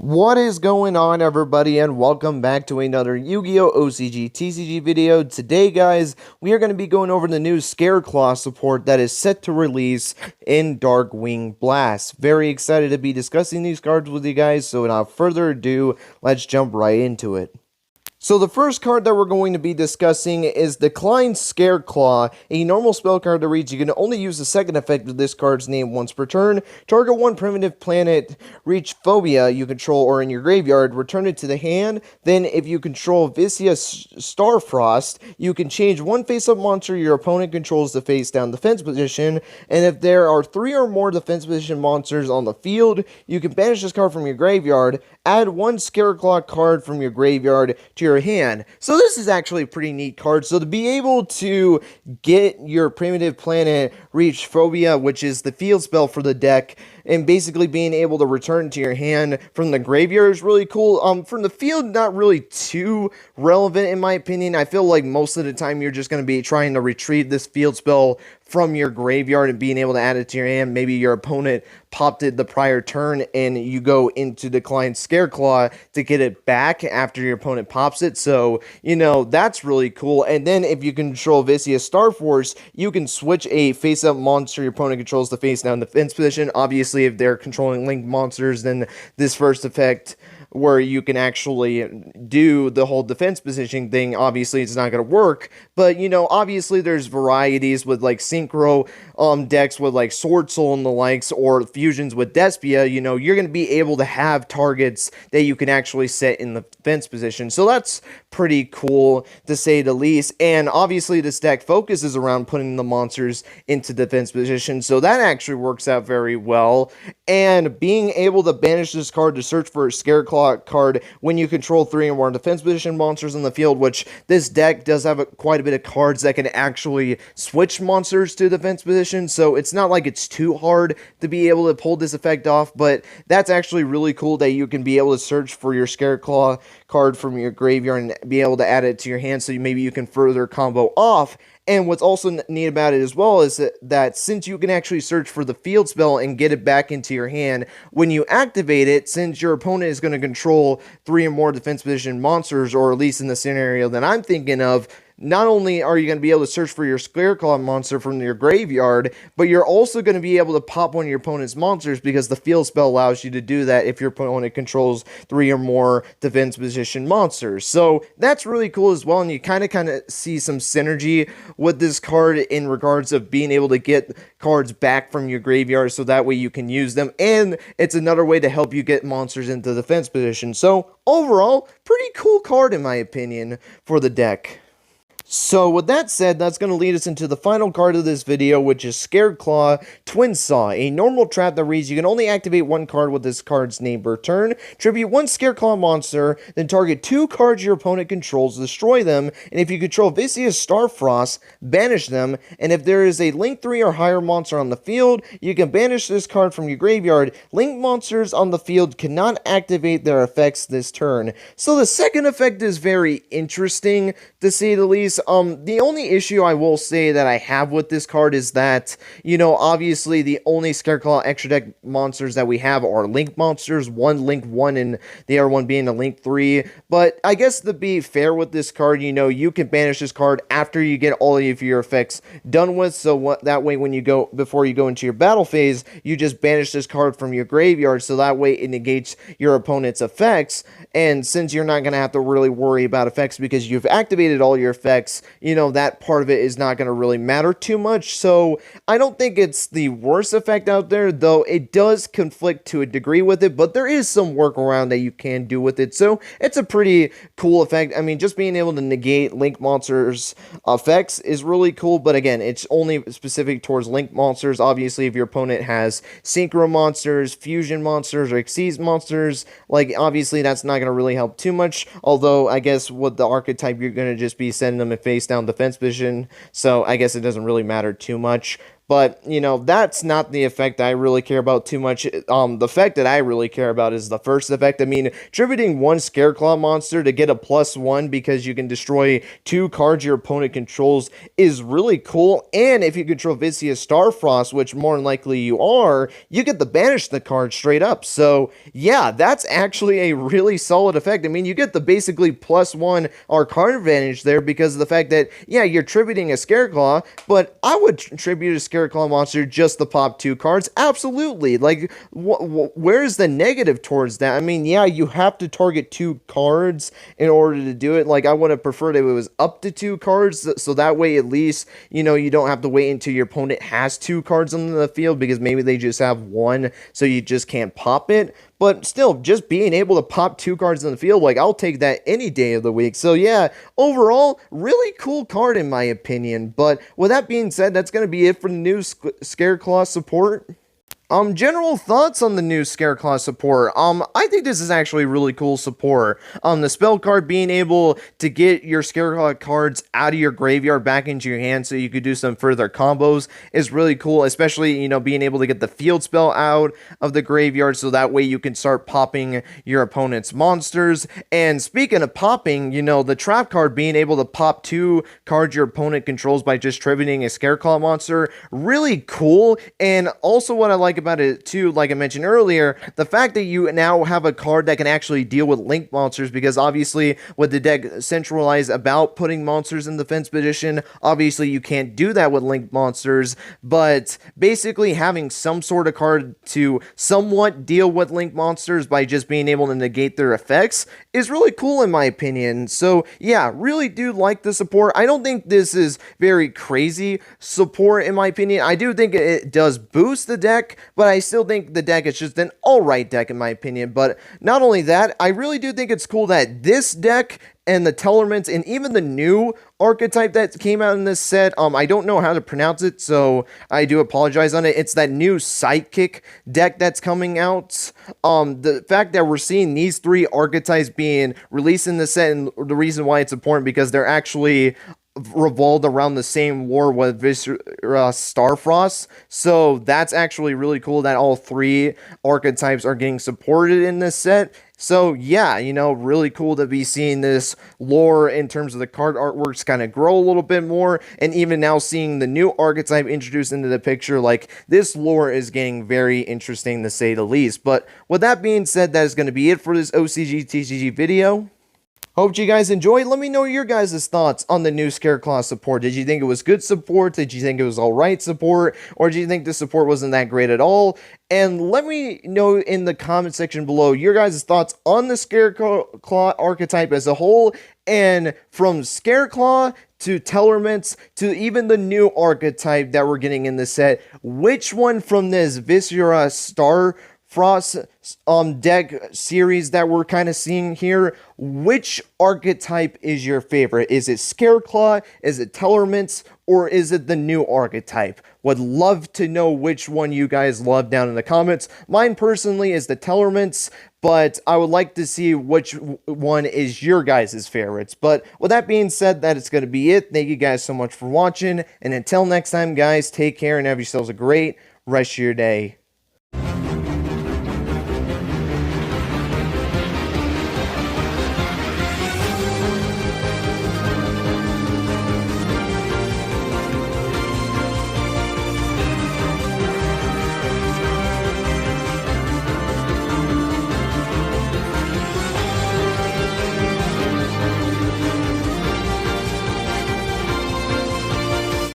What is going on, everybody, and welcome back to another Yu-Gi-Oh! OCG TCG video. Today, guys, we are going to be going over the new Scareclaw support that is set to release in Darkwing Blast. Very excited to be discussing these cards with you guys, so without further ado, let's jump right into it. So the first card that we're going to be discussing is Decline Scareclaw, a normal spell card that reads, you can only use the second effect of this card's name once per turn. Target one primitive planet, reach phobia you control or in your graveyard, return it to the hand. Then if you control Vicious Starfrost, you can change one face-up monster your opponent controls to face-down defense position. And if there are 3 or more defense position monsters on the field, you can banish this card from your graveyard, add one Scareclaw card from your graveyard to your hand. So this is actually a pretty neat card. So to be able to get your primitive planet reach phobia, which is the field spell for the deck, and basically being able to return to your hand from the graveyard is really cool. From the field, not really too relevant in my opinion. I feel like most of the time you're just going to be trying to retrieve this field spell from your graveyard and being able to add it to your hand. Maybe your opponent popped it the prior turn and you go into Decline Scareclaw to get it back after your opponent pops it. So, you know, that's really cool. And then if you control Vicious Starforce, you can switch a face-up monster your opponent controls to face-down defense position. Obviously, if they're controlling linked monsters, then this first effect where you can actually do the whole defense positioning thing, obviously it's not going to work. But, you know, obviously there's varieties with like synchro decks with like Sword Soul and the likes, or fusions with Despia. You know, you're going to be able to have targets that you can actually set in the defense position. So that's pretty cool to say the least. And obviously this deck focuses around putting the monsters into defense position, so that actually works out very well. And being able to banish this card to search for a Scareclaw card when you control 3 or more defense position monsters in the field, which this deck does have quite a bit of cards that can actually switch monsters to defense position, so it's not like it's too hard to be able to pull this effect off. But that's actually really cool that you can be able to search for your Scareclaw card from your graveyard and be able to add it to your hand, so maybe you can further combo off. And what's also neat about it as well is that since you can actually search for the field spell and get it back into your hand, when you activate it, since your opponent is going to control 3 or more defense position monsters, or at least in the scenario that I'm thinking of, not only are you going to be able to search for your Scareclaw monster from your graveyard, but you're also going to be able to pop one of your opponent's monsters, because the field spell allows you to do that if your opponent controls 3 or more defense position monsters. So that's really cool as well, and you kind of see some synergy with this card in regards of being able to get cards back from your graveyard, so that way you can use them, and it's another way to help you get monsters into defense position. So overall, pretty cool card in my opinion for the deck. So with that said, that's going to lead us into the final card of this video, which is Scareclaw Twin Saw, a normal trap that reads, you can only activate one card with this card's name per turn, tribute one Scareclaw monster, then target 2 cards your opponent controls, destroy them, and if you control Vicious Starfrost, banish them, and if there is a Link 3 or higher monster on the field, you can banish this card from your graveyard. Linked monsters on the field cannot activate their effects this turn. So the second effect is very interesting, to say the least. The only issue I will say that I have with this card is that, you know, obviously the only Scareclaw extra deck monsters that we have are Link monsters, one Link 1 and the other one being a Link 3, but I guess to be fair with this card, you know, you can banish this card after you get all of your effects done with, so that way when you go, before you go into your battle phase, you just banish this card from your graveyard, so that way it negates your opponent's effects, and since you're not going to have to really worry about effects because you've activated all your effects, you know, that part of it is not going to really matter too much. So I don't think it's the worst effect out there, though it does conflict to a degree with it, but there is some workaround that you can do with it. So it's a pretty cool effect. I mean, just being able to negate Link monsters effects is really cool, but again, it's only specific towards Link monsters. Obviously, if your opponent has synchro monsters, fusion monsters, or Xyz monsters, like, obviously that's not going to really help too much, although I guess with the archetype, you're going to just be sending them face down defense position, so I guess it doesn't really matter too much. But, you know, that's not the effect I really care about too much. The effect that I really care about is the first effect. I mean, tributing one Scareclaw monster to get a +1 because you can destroy 2 cards your opponent controls is really cool. And if you control Vicious Starfrost, which more than likely you are, you get to banish the card straight up. So, yeah, that's actually a really solid effect. I mean, you get the basically +1 or card advantage there because of the fact that, yeah, you're tributing a Scareclaw, but I would tribute a Scareclaw monster just to pop 2 cards. Absolutely. Like, where's the negative towards that? I mean, yeah, you have to target 2 cards in order to do it. Like, I would have preferred if it was up to 2 cards, so that way at least, you know, you don't have to wait until your opponent has 2 cards on the field because maybe they just have 1, so you just can't pop it. But still, just being able to pop 2 cards on the field, like, I'll take that any day of the week. So yeah, overall, really cool card in my opinion. But with that being said, that's going to be it for the new Scareclaw support. General thoughts on the new Scareclaw support. I think this is actually really cool support. The spell card being able to get your Scareclaw cards out of your graveyard back into your hand so you could do some further combos is really cool, especially, you know, being able to get the field spell out of the graveyard so that way you can start popping your opponent's monsters. And speaking of popping, you know, the trap card being able to pop 2 cards your opponent controls by just tributing a Scareclaw monster, really cool. And also what I like about it too, like I mentioned earlier, the fact that you now have a card that can actually deal with link monsters, because obviously with the deck centralized about putting monsters in defense position, obviously you can't do that with link monsters, but basically having some sort of card to somewhat deal with link monsters by just being able to negate their effects is really cool in my opinion. So yeah, really do like the support. I don't think this is very crazy support in my opinion. I do think it does boost the deck, but I still think the deck is just an alright deck in my opinion. But not only that, I really do think it's cool that this deck and the Tellerments and even the new archetype that came out in this set, I don't know how to pronounce it, so I do apologize on it. It's that new Sidekick deck that's coming out. The fact that we're seeing these 3 archetypes being released in the set, and the reason why it's important because they're actually revolved around the same war with Starfrost. So that's actually really cool that all 3 archetypes are getting supported in this set. So yeah, you know, really cool to be seeing this lore in terms of the card artworks kind of grow a little bit more, and even now seeing the new archetype introduced into the picture, like, this lore is getting very interesting to say the least. But with that being said, that is going to be it for this OCG TCG video. Hope you guys enjoyed. Let me know your guys' thoughts on the new Scareclaw support. Did you think it was good support? Did you think it was alright support? Or did you think the support wasn't that great at all? And let me know in the comment section below your guys' thoughts on the Scareclaw archetype as a whole. And from Scareclaw to Tellerments to even the new archetype that we're getting in the set, which one from this Viscera Frost deck series that we're kind of seeing here, which archetype is your favorite? Is it Scareclaw? Is it Tellerments? Or is it the new archetype? Would love to know which one you guys love down in the comments. Mine personally is the Tellerments, but I would like to see which one is your guys' favorites. But with that being said, that is going to be it. Thank you guys so much for watching, and until next time guys, take care and have yourselves a great rest of your day.